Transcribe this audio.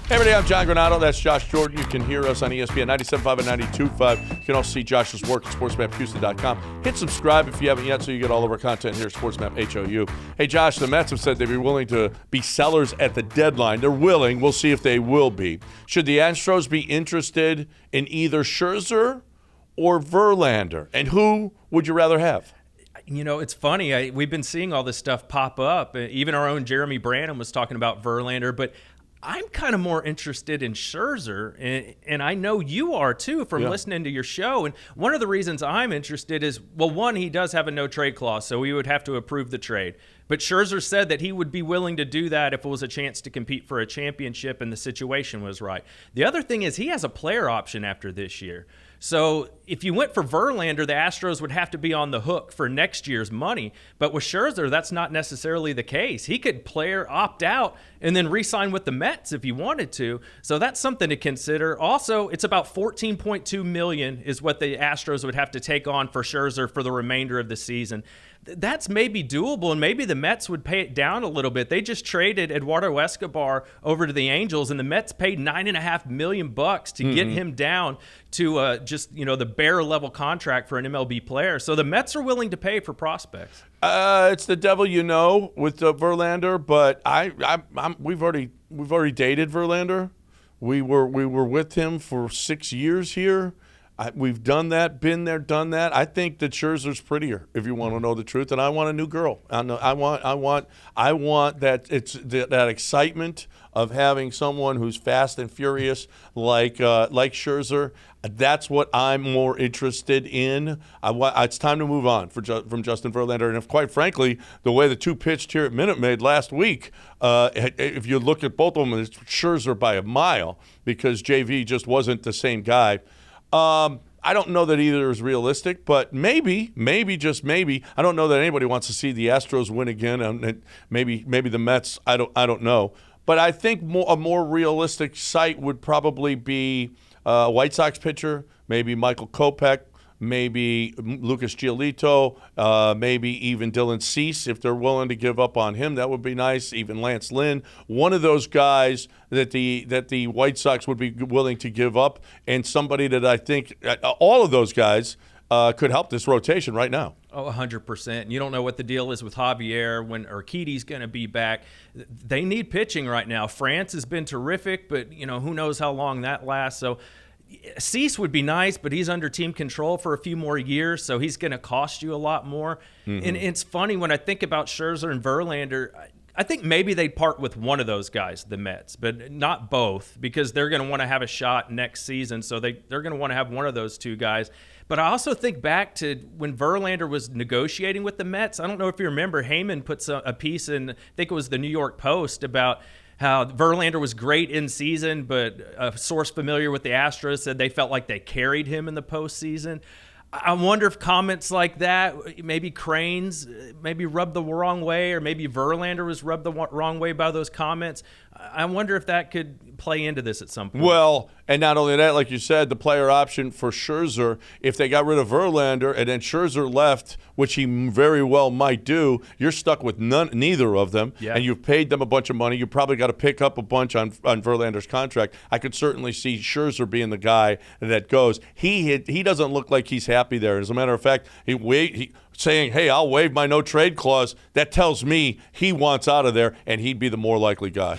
Hey everybody, I'm John Granado. That's Josh Jordan. You can hear us on ESPN 97.5 and 92.5. You can also see Josh's work at sportsmaphouston.com. Hit subscribe if you haven't yet so you get all of our content here at SportsMap HOU. Hey Josh, the Mets have said they'd be willing to be sellers at the deadline. They're willing. We'll see if they will be. Should the Astros be interested in either Scherzer or Verlander? And who would you rather have? You know, it's funny. We've been seeing all this stuff pop up. Even our own Jeremy Branham was talking about Verlander, but I'm kind of more interested in Scherzer, and I know you are too from listening to your show. And one of the reasons I'm interested is, well, one, he does have a no-trade clause, so we would have to approve the trade. But Scherzer said that he would be willing to do that if it was a chance to compete for a championship and the situation was right. The other thing is he has a player option after this year. So if you went for Verlander, the Astros would have to be on the hook for next year's money. But with Scherzer, that's not necessarily the case. He could player opt out and then re-sign with the Mets if he wanted to. So that's something to consider. Also, it's about $14.2 million is what the Astros would have to take on for Scherzer for the remainder of the season. That's maybe doable, and maybe the Mets would pay it down a little bit. They just traded Eduardo Escobar over to the Angels, and the Mets paid $9.5 million to get him down to the bare level contract for an MLB player. So the Mets are willing to pay for prospects. It's the devil you know with Verlander, but we've already dated Verlander. We were with him for 6 years here. We've done that, been there, done that. I think that Scherzer's prettier, if you want to know the truth, and I want a new girl. I want that that excitement of having someone who's fast and furious like Scherzer. That's what I'm more interested in. It's time to move on from Justin Verlander. And if, quite frankly, the way the two pitched here at Minute Maid last week, if you look at both of them, it's Scherzer by a mile because JV just wasn't the same guy. I don't know that either is realistic, but maybe, just maybe. I don't know that anybody wants to see the Astros win again, and maybe the Mets. I don't know, but I think a more realistic sight would probably be a White Sox pitcher, maybe Michael Kopech, maybe Lucas Giolito, maybe even Dylan Cease if they're willing to give up on him. That would be nice. Even Lance Lynn, one of those guys that the White Sox would be willing to give up, and somebody that I think all of those guys could help this rotation right now. Oh, 100%. You don't know what the deal is with Javier when Urquidy's going to be back. They need pitching right now. France has been terrific, but who knows how long that lasts. So Cease would be nice, but he's under team control for a few more years, so he's going to cost you a lot more. And it's funny when I think about Scherzer and Verlander, I think maybe they'd part with one of those guys, the Mets, but not both, because they're going to want to have a shot next season, so they're going to want to have one of those two guys. But I also think back to when Verlander was negotiating with the Mets. I don't know if you remember, Heyman put a piece in, I think it was the New York Post, about how Verlander was great in season, but a source familiar with the Astros said they felt like they carried him in the postseason. I wonder if comments like that, maybe Crane's maybe rubbed the wrong way, or maybe Verlander was rubbed the wrong way by those comments. I wonder if that could play into this at some point. Well, and not only that, like you said, the player option for Scherzer, if they got rid of Verlander and then Scherzer left, which he very well might do, you're stuck with neither of them, and you've paid them a bunch of money. You probably got to pick up a bunch on Verlander's contract. I could certainly see Scherzer being the guy that goes. He doesn't look like he's happy there. As a matter of fact, he saying, hey, I'll waive my no-trade clause, that tells me he wants out of there, and he'd be the more likely guy.